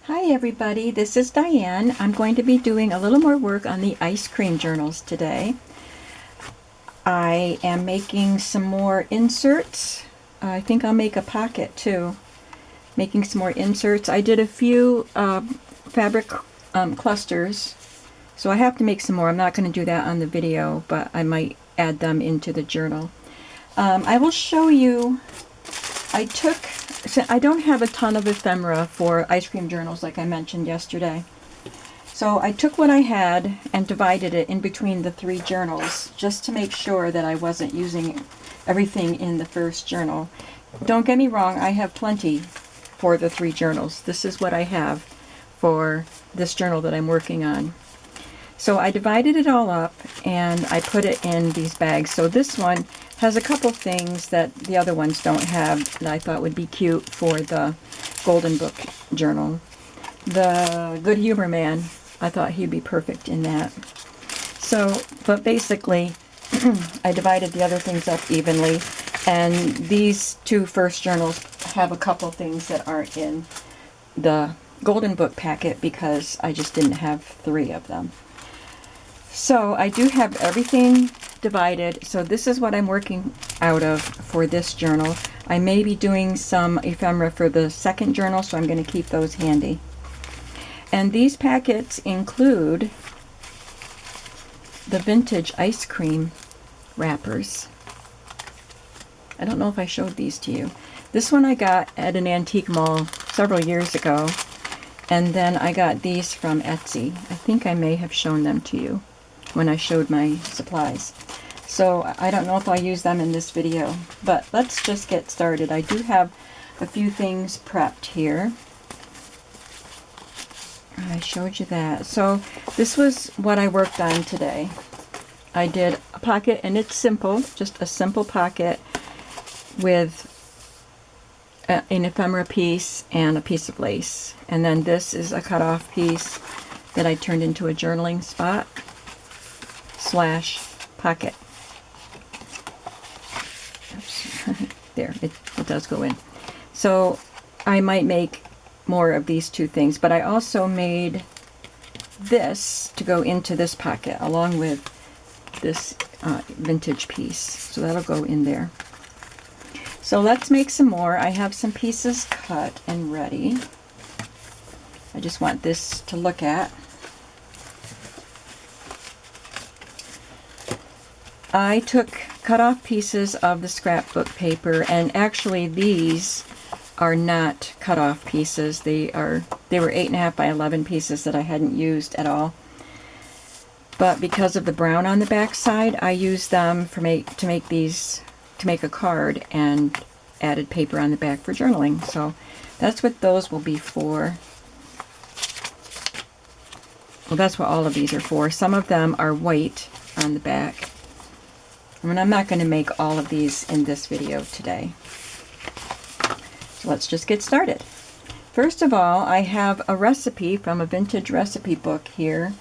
Hi everybody, this is Diane. I'm going to be doing a little more work on the ice cream journals today. I am making some more inserts. I think I'll make a pocket too. Making some more inserts. I did a few fabric clusters, so I have to make some more. I'm not going to do that on the video, but I might add them into the journal. I will show you, I don't have a ton of ephemera for ice cream journals like I mentioned yesterday. So I took what I had and divided it in between the three journals just to make sure that I wasn't using everything in the first journal. Don't get me wrong, I have plenty for the three journals. This is what I have for this journal that I'm working on. So I divided it all up and I put it in these bags. So this one has a couple things that the other ones don't have that I thought would be cute for the Golden Book journal. The Good Humor Man, I thought he'd be perfect in that. So, but basically, I divided the other things up evenly, and these two first journals have a couple things that aren't in the Golden Book packet because I just didn't have three of them. So I do have everything divided. So this is what I'm working out of for this journal. I may be doing some ephemera for the second journal, so I'm going to keep those handy. And these packets include the vintage ice cream wrappers. I don't know if I showed these to you. This one I got at an antique mall several years ago, and then I got these from Etsy. I think I may have shown them to you when I showed my supplies. So I don't know if I'll use them in this video, but let's just get started. I do have a few things prepped here. I showed you that. So this was what I worked on today. I did a pocket, and it's simple, just a simple pocket with an ephemera piece and a piece of lace. And then this is a cut-off piece that I turned into a journaling spot / pocket. There, it does go in. So I might make more of these two things, but I also made this to go into this pocket along with this vintage piece. So that'll go in there. So let's make some more. I have some pieces cut and ready. I just want this to look at. I took cut off pieces of the scrapbook paper, and actually these are not cut off pieces. They were 8.5 by 11 pieces that I hadn't used at all. But because of the brown on the back side, I used them to make a card and added paper on the back for journaling. So that's what those will be for. Well, that's what all of these are for. Some of them are white on the back. I mean, I'm not going to make all of these in this video today. So let's just get started. First of all, I have a recipe from a vintage recipe book here.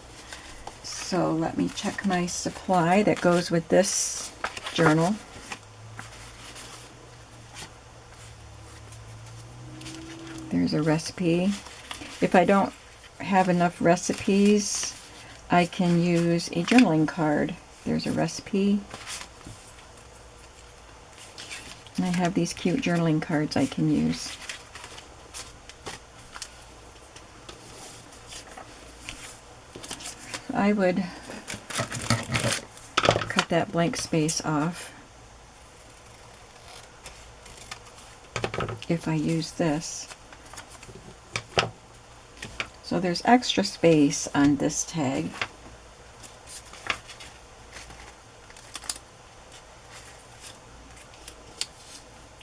So let me check my supply that goes with this journal. There's a recipe. If I don't have enough recipes, I can use a journaling card. There's a recipe. And I have these cute journaling cards I can use. I would cut that blank space off if I use this. So there's extra space on this tag.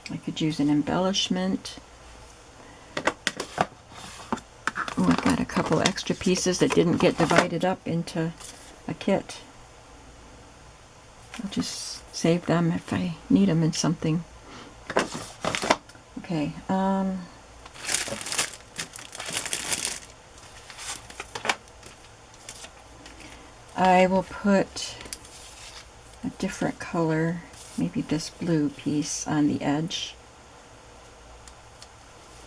I could use an embellishment. Oh, I've got a couple extra pieces that didn't get divided up into a kit. I'll just save them if I need them in something. Okay. I will put a different color, maybe this blue piece on the edge.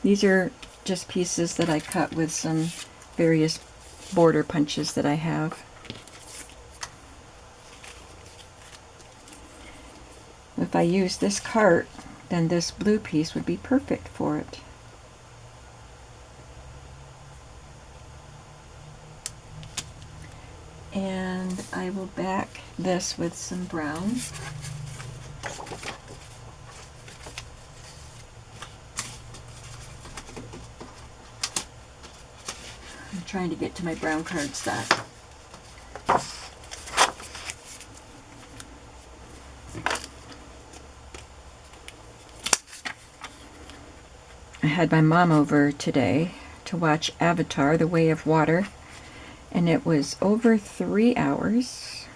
These are just pieces that I cut with some various border punches that I have. If I use this cart, then this blue piece would be perfect for it. And I will back this with some brown. I'm trying to get to my brown cardstock. I had my mom over today to watch Avatar: The Way of Water, and it was over 3 hours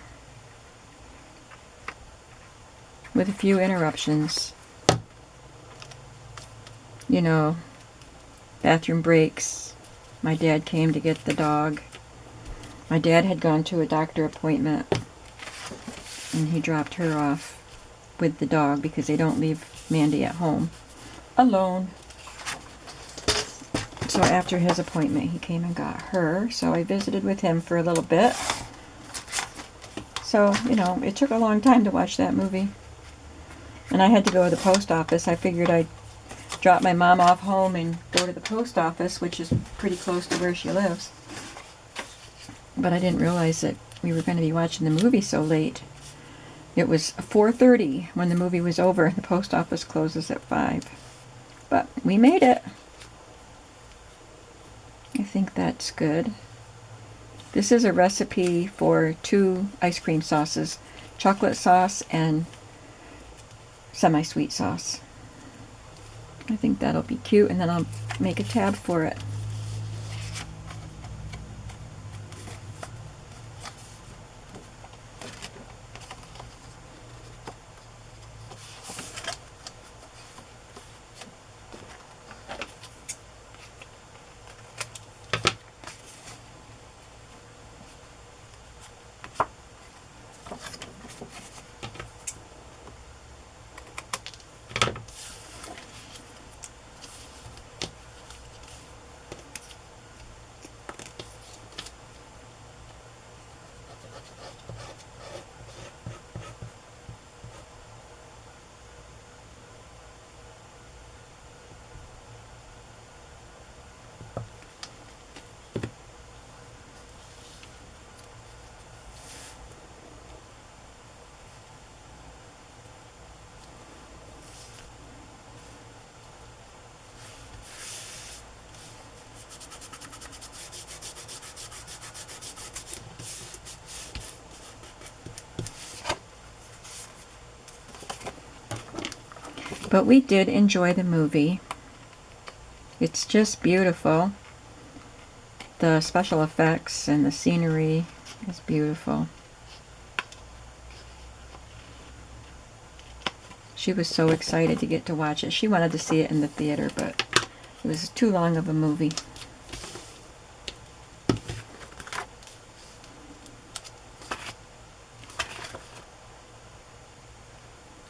with a few interruptions. You know, bathroom breaks. My dad came to get the dog. My dad had gone to a doctor appointment, and he dropped her off with the dog because they don't leave Mandy at home alone. So after his appointment, he came and got her. So I visited with him for a little bit. So, you know, it took a long time to watch that movie. And I had to go to the post office. I figured I'd drop my mom off home and go to the post office, which is pretty close to where she lives. But I didn't realize that we were going to be watching the movie so late. It was 4:30 when the movie was over. The post office closes at 5. But we made it. I think that's good. This is a recipe for 2 ice cream sauces, chocolate sauce and semi-sweet sauce. I think that'll be cute, and then I'll make a tab for it. But we did enjoy the movie. It's just beautiful. The special effects and the scenery is beautiful. She was so excited to get to watch it. She wanted to see it in the theater, but it was too long of a movie.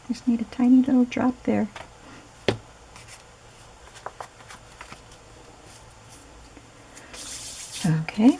Just need a tiny little drop there. Okay.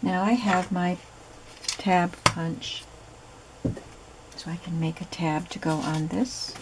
Now I have my tab punch, so I can make a tab to go on this.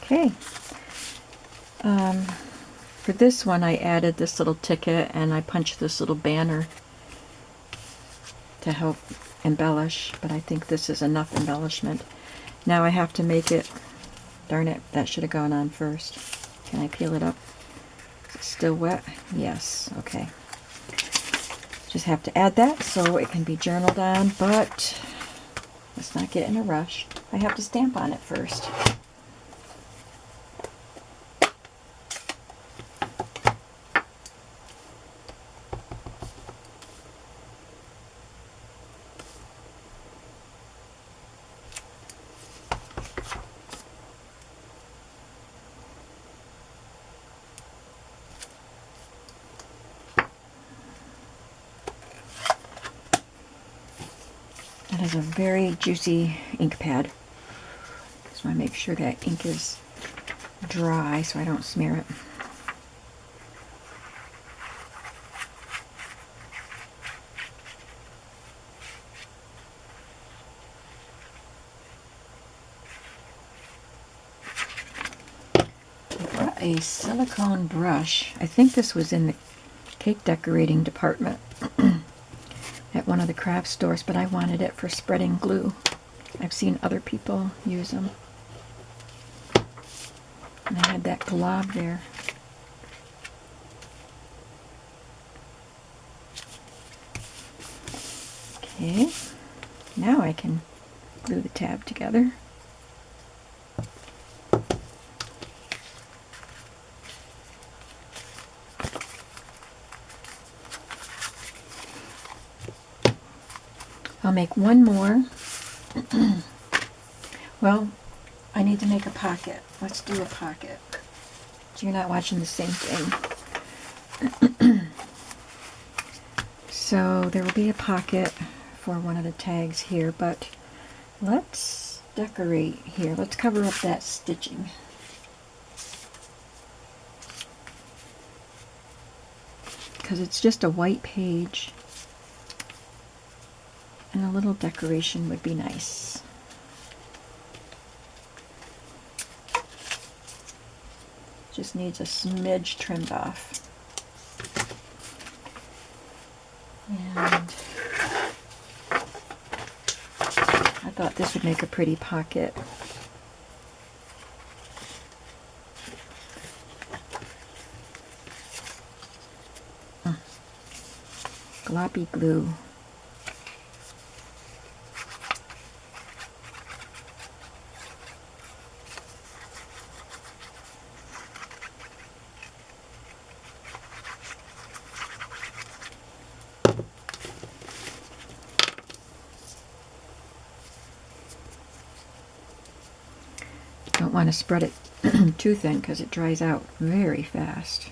Okay. For this one, I added this little ticket and I punched this little banner to help embellish, but I think this is enough embellishment. Now I have to make it, darn it, that should have gone on first. Can I peel it up? Is it still wet? Yes, okay. Just have to add that so it can be journaled on, but let's not get in a rush. I have to stamp on it first. That is a very juicy ink pad. Just want to make sure that ink is dry so I don't smear it. I brought a silicone brush. I think this was in the cake decorating department at one of the craft stores, but I wanted it for spreading glue. I've seen other people use them. And I had that glob there. Okay, now I can glue the tab together. I'll make one more. Well, I need to make a pocket. Let's do a pocket. So you're not watching the same thing. So there will be a pocket for one of the tags here, but let's decorate here. Let's cover up that stitching. Because it's just a white page. And a little decoration would be nice. Just needs a smidge trimmed off. And I thought this would make a pretty pocket. Gloppy glue. Don't want to spread it too thin because it dries out very fast.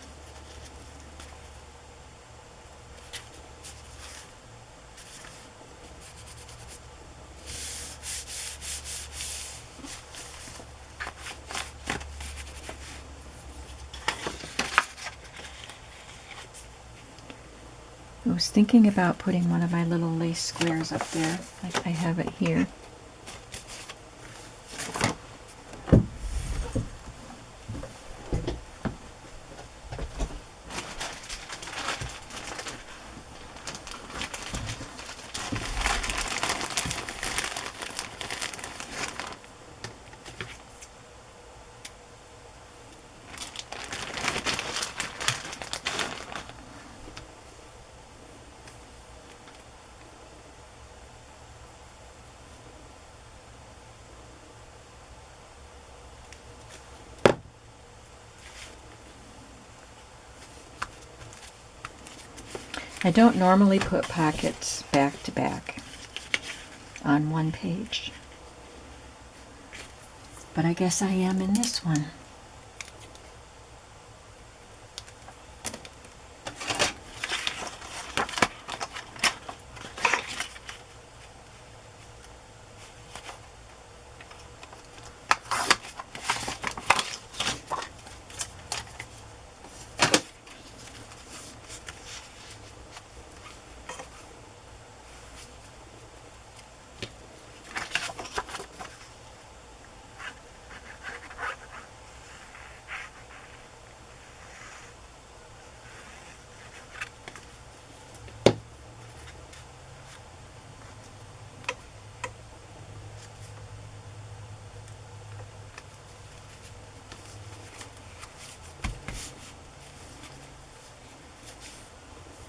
I was thinking about putting one of my little lace squares up there, like I have it here. I don't normally put pockets back to back on one page, but I guess I am in this one.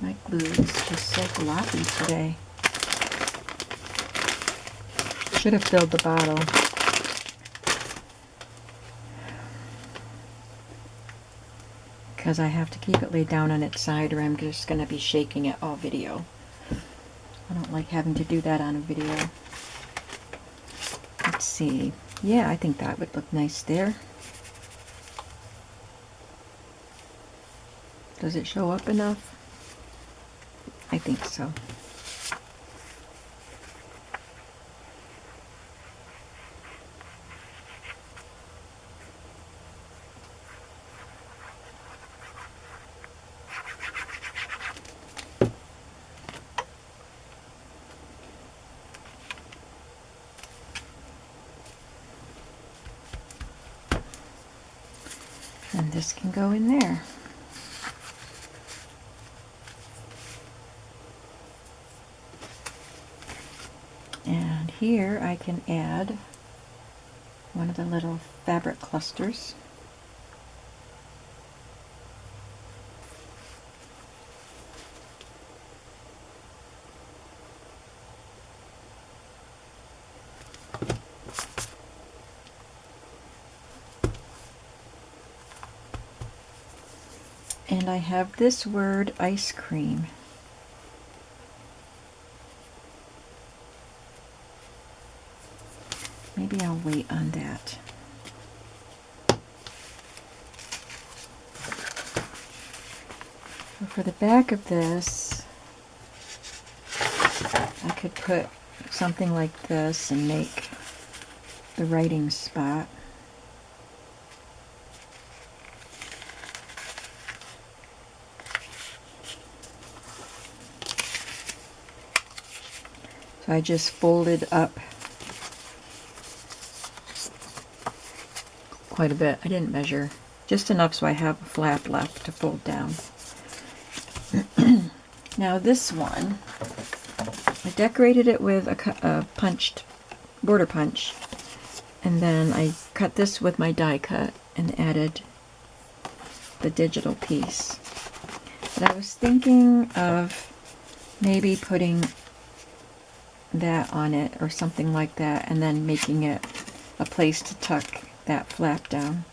My glue is just so gloppy today. Should have filled the bottle. Because I have to keep it laid down on its side or I'm just going to be shaking it all video. I don't like having to do that on a video. Let's see. Yeah, I think that would look nice there. Does it show up enough? I think so. And this can go in there. And here I can add one of the little fabric clusters. And I have this word, ice cream. Maybe I'll wait on that. So for the back of this, I could put something like this and make the writing spot. So I just folded up quite a bit. I didn't measure, just enough so I have a flap left to fold down. Now this one, I decorated it with a punched border punch, and then I cut this with my die cut and added the digital piece. But I was thinking of maybe putting that on it or something like that, and then making it a place to tuck that flap down.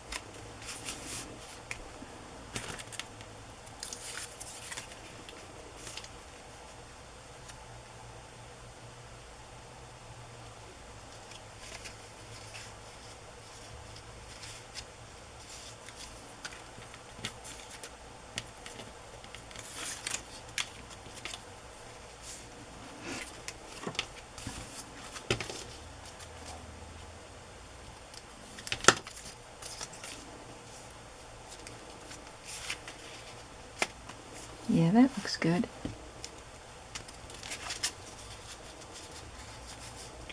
Yeah, that looks good.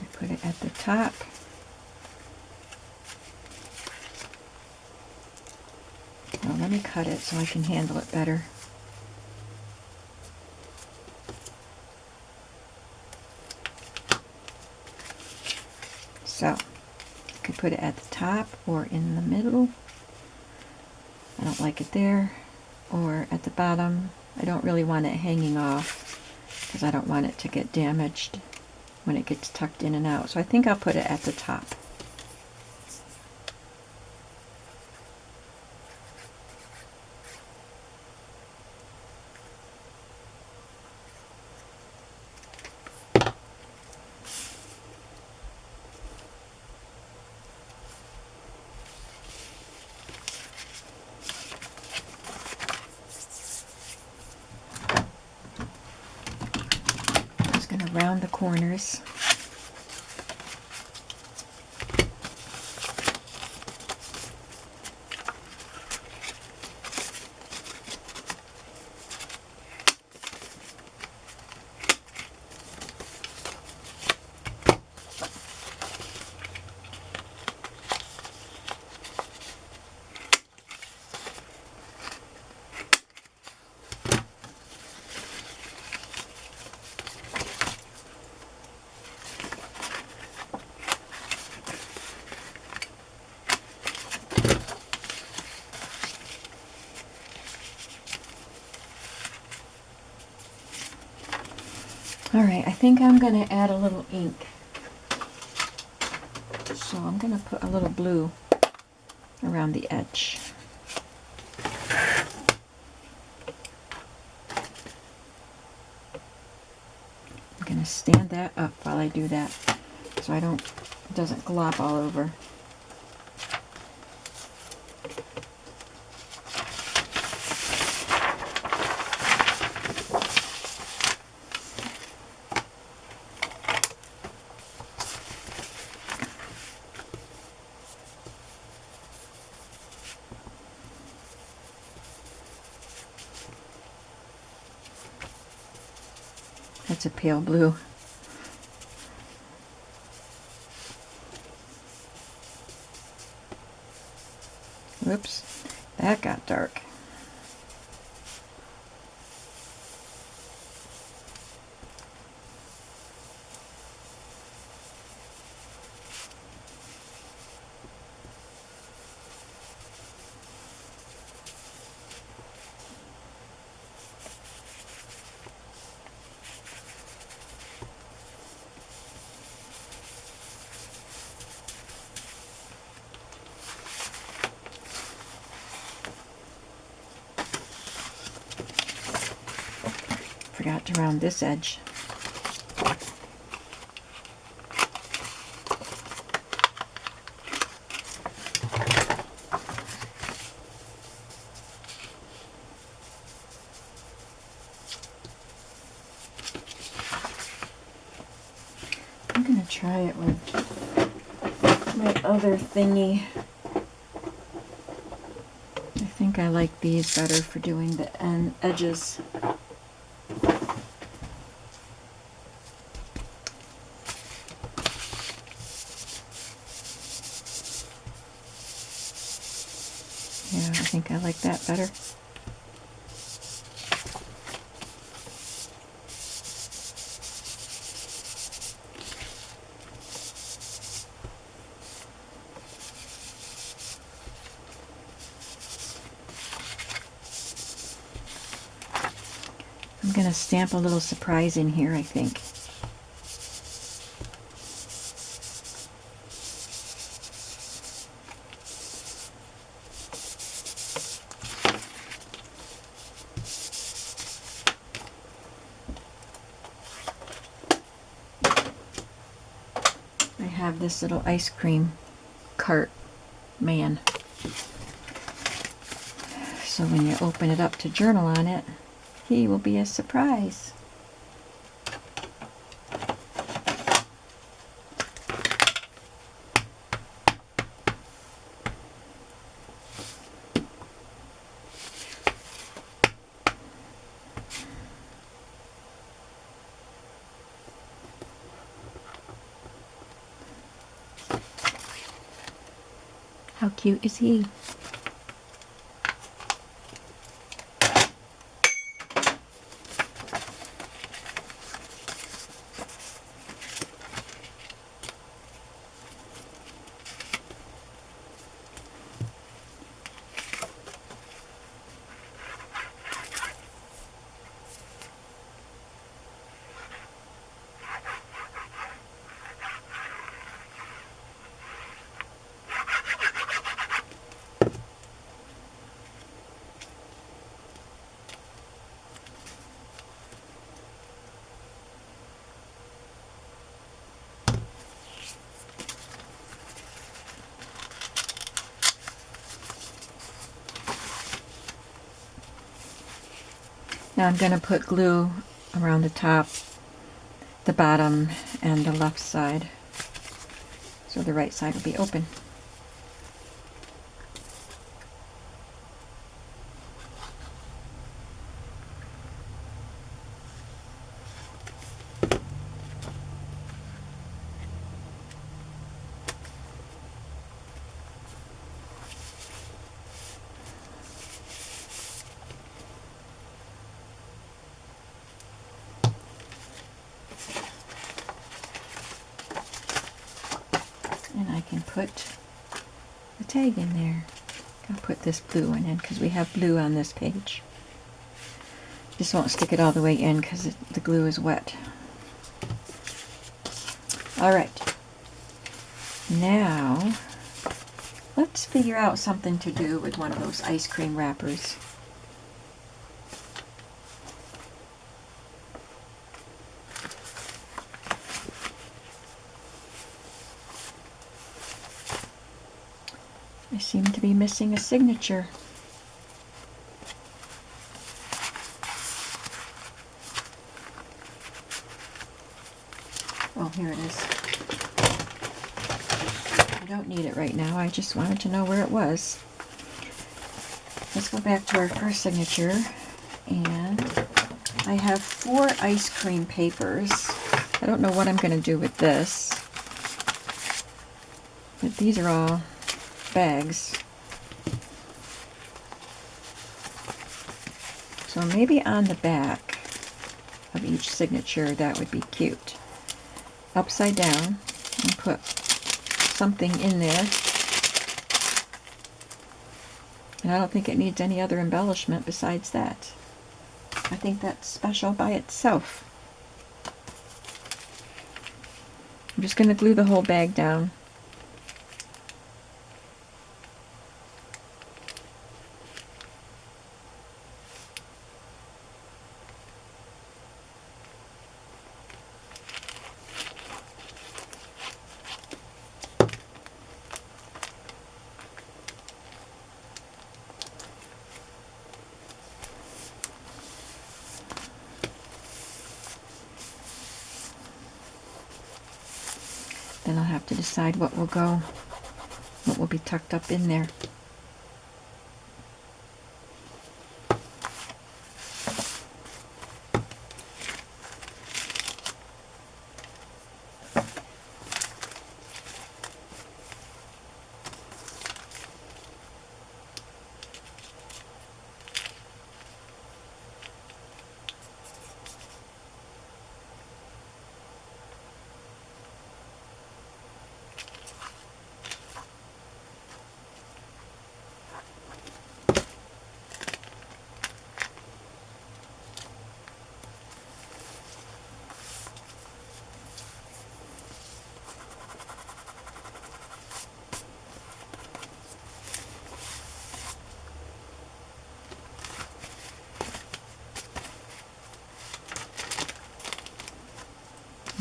I put it at the top. Now let me cut it so I can handle it better. So, I could put it at the top or in the middle. I don't like it there. Or at the bottom. I don't really want it hanging off because I don't want it to get damaged when it gets tucked in and out. So I think I'll put it at the top. around the corners. All right, I think I'm going to add a little ink. So I'm going to put a little blue around the edge. I'm going to stand that up while I do that so it doesn't glop all over. That's a pale blue. Whoops, that got dark. Forgot to round this edge. I'm going to try it with my other thingy. I think I like these better for doing the edges. Yeah, I think I like that better. I'm going to stamp a little surprise in here, I think. I have this little ice cream cart man. So when you open it up to journal on it, he will be a surprise. How cute is he? Now I'm going to put glue around the top the bottom and the left side. So the right side will be open. And I can put a tag in there. I'll put this blue one in because we have blue on this page. Just won't stick it all the way in because the glue is wet. Alright, now let's figure out something to do with one of those ice cream wrappers. I seem to be missing a signature. Oh, here it is. I don't need it right now. I just wanted to know where it was. Let's go back to our first signature. And I have 4 ice cream papers. I don't know what I'm going to do with this. But these are all bags. So maybe on the back of each signature that would be cute. Upside down and put something in there. And I don't think it needs any other embellishment besides that. I think that's special by itself. I'm just going to glue the whole bag down. Then I'll have to decide what will be tucked up in there.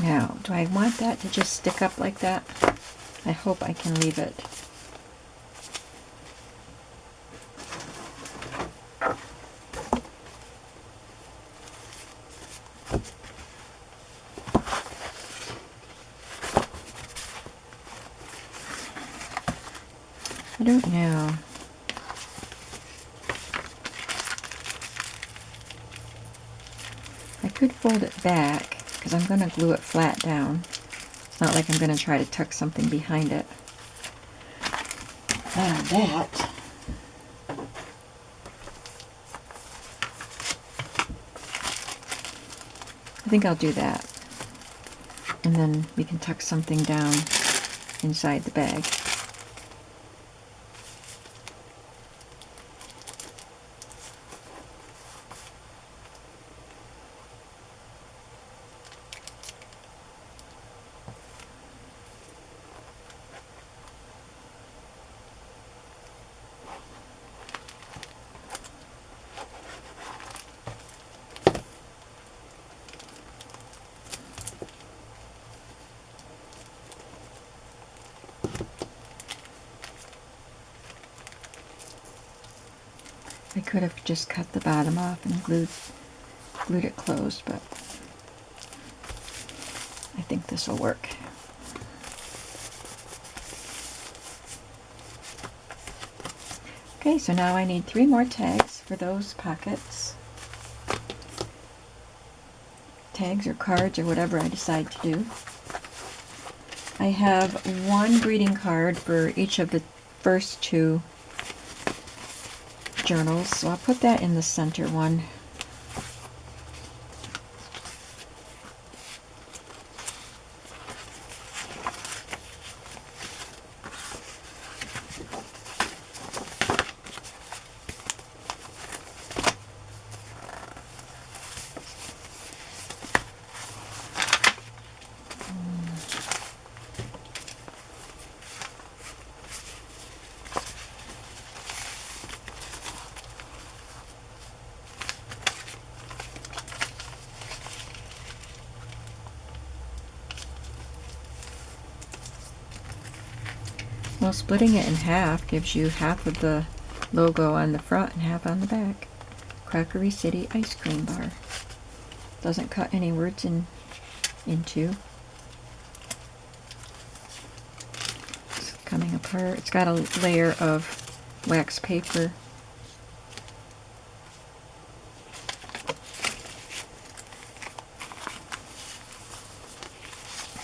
Now, do I want that to just stick up like that? I hope I can leave it. I don't know. I could fold it back because I'm going to glue it flat down. It's not like I'm going to try to tuck something behind it. Now that I think I'll do that. And then we can tuck something down inside the bag. I could have just cut the bottom off and glued it closed, but I think this will work. Okay, so now I need 3 more tags for those pockets. Tags or cards or whatever I decide to do. I have 1 greeting card for each of the first 2 journals, so I'll put that in the center one. Well, splitting it in half gives you half of the logo on the front and half on the back. Crockery City Ice Cream Bar. Doesn't cut any words into. It's coming apart. It's got a layer of wax paper.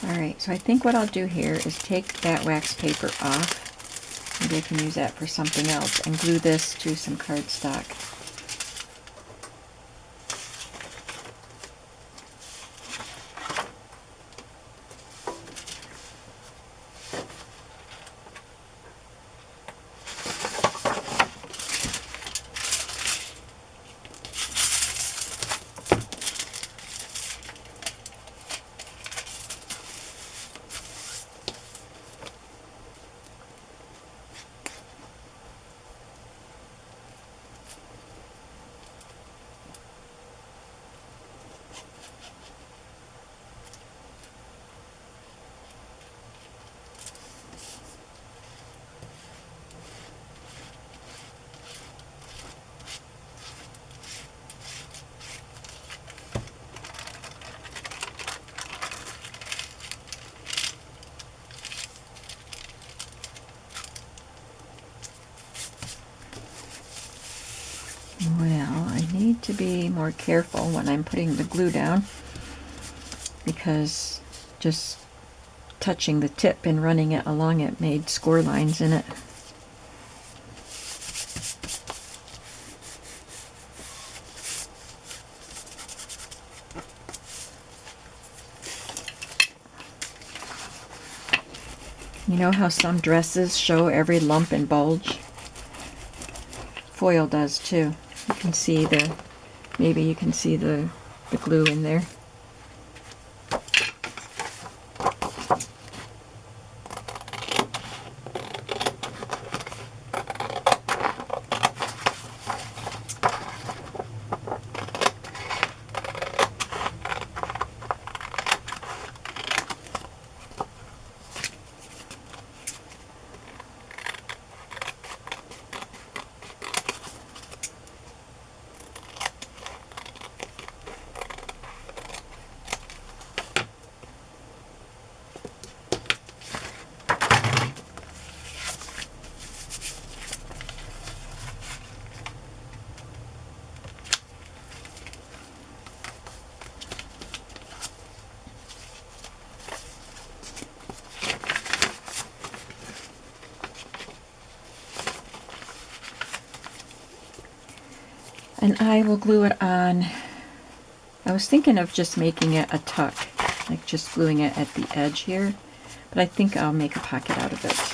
Alright, so I think what I'll do here is take that wax paper off. Maybe I can use that for something else, and glue this to some cardstock. Well, I need to be more careful when I'm putting the glue down, because just touching the tip and running it along it made score lines in it. You know how some dresses show every lump and bulge? Foil does too. You can see maybe you can see the glue in there. And I will glue it on. I was thinking of just making it a tuck, like just gluing it at the edge here, but I think I'll make a pocket out of it.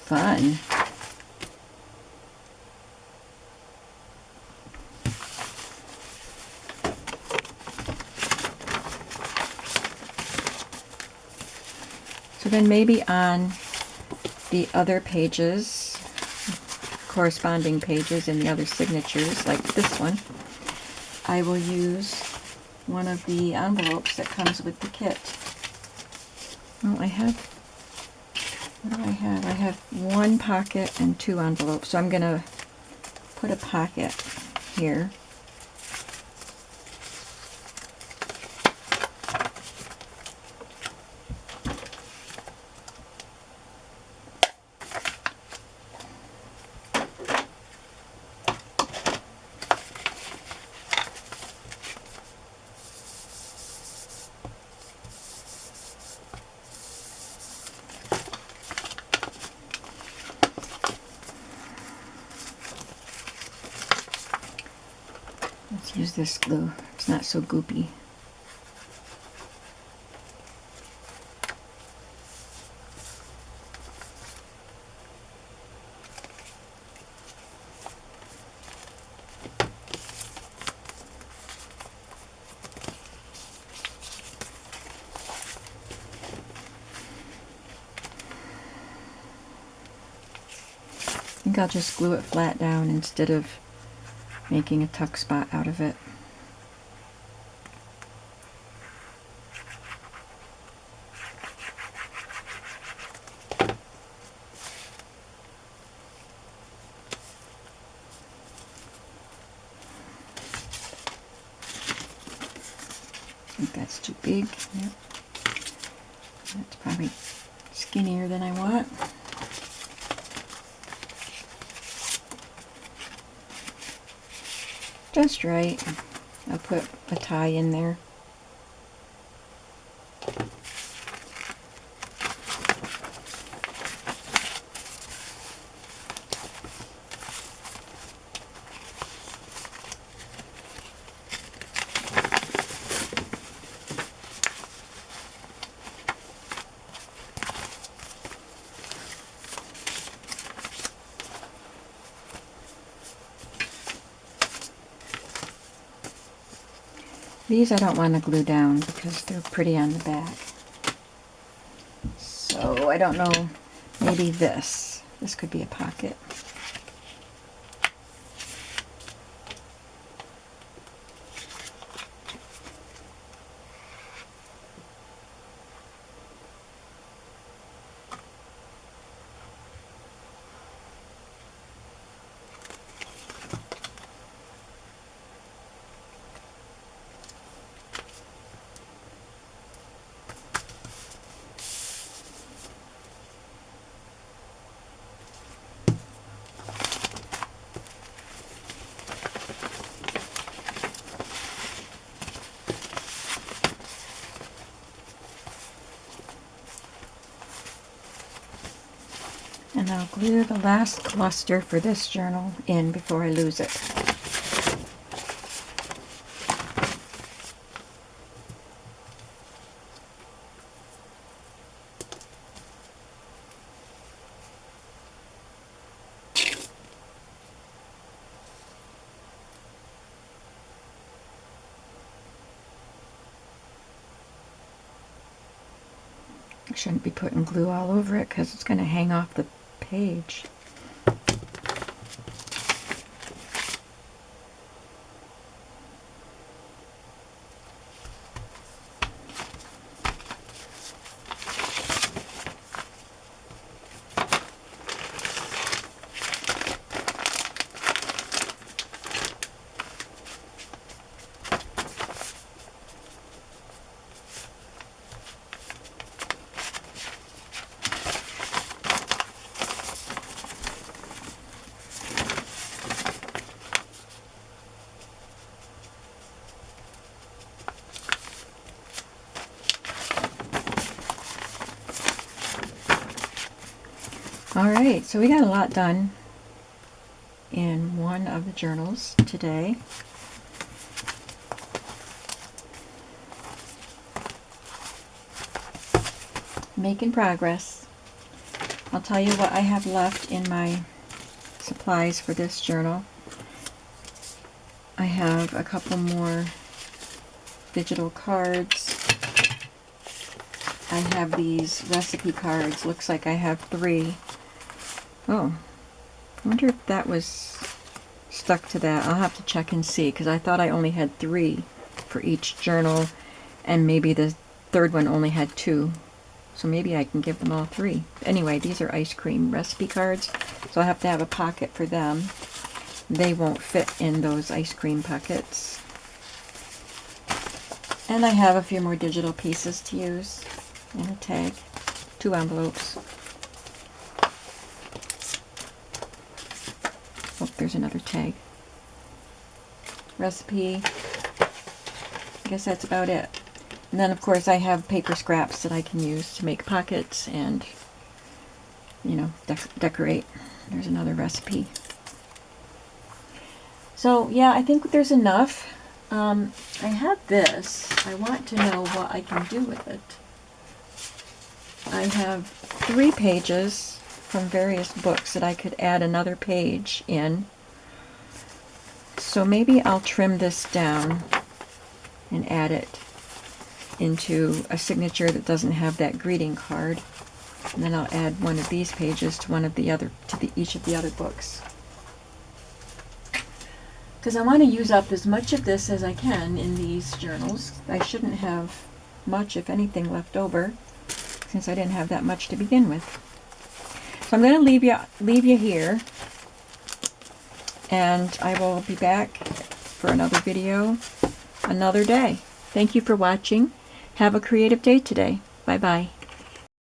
Fun. So then maybe on the other pages, corresponding pages and the other signatures, like this one, I will use one of the envelopes that comes with the kit. Well, what do I have? I have one pocket and two envelopes, so I'm going to put a pocket here. Let's use this glue. It's not so goopy. I think I'll just glue it flat down instead of making a tuck spot out of it. I think that's too big. Yep. That's probably skinnier than I want. Just right. I'll put a tie in there. These I don't want to glue down because they're pretty on the back. So I don't know, maybe this. This could be a pocket. And I'll glue the last cluster for this journal in before I lose it. I shouldn't be putting glue all over it because it's going to hang off the page. Alright, so we got a lot done in one of the journals today. Making progress. I'll tell you what I have left in my supplies for this journal. I have a couple more digital cards. I have these recipe cards. Looks like I have 3. Oh, I wonder if that was stuck to that. I'll have to check and see, because I thought I only had 3 for each journal, and maybe the third one only had 2. So maybe I can give them all 3. Anyway, these are ice cream recipe cards, so I have to have a pocket for them. They won't fit in those ice cream pockets. And I have a few more digital pieces to use, and a tag, 2 envelopes. Oh, there's another tag. Recipe. I guess that's about it. And then, of course, I have paper scraps that I can use to make pockets and, you know, decorate. There's another recipe. So, yeah, I think there's enough. I have this. I want to know what I can do with it. I have 3 pages from various books that I could add another page in. So maybe I'll trim this down and add it into a signature that doesn't have that greeting card. And then I'll add one of these pages to each of the other books. Because I want to use up as much of this as I can in these journals. I shouldn't have much, if anything, left over, since I didn't have that much to begin with. So I'm going to leave you here, and I will be back for another video another day. Thank you for watching. Have a creative day today. Bye-bye.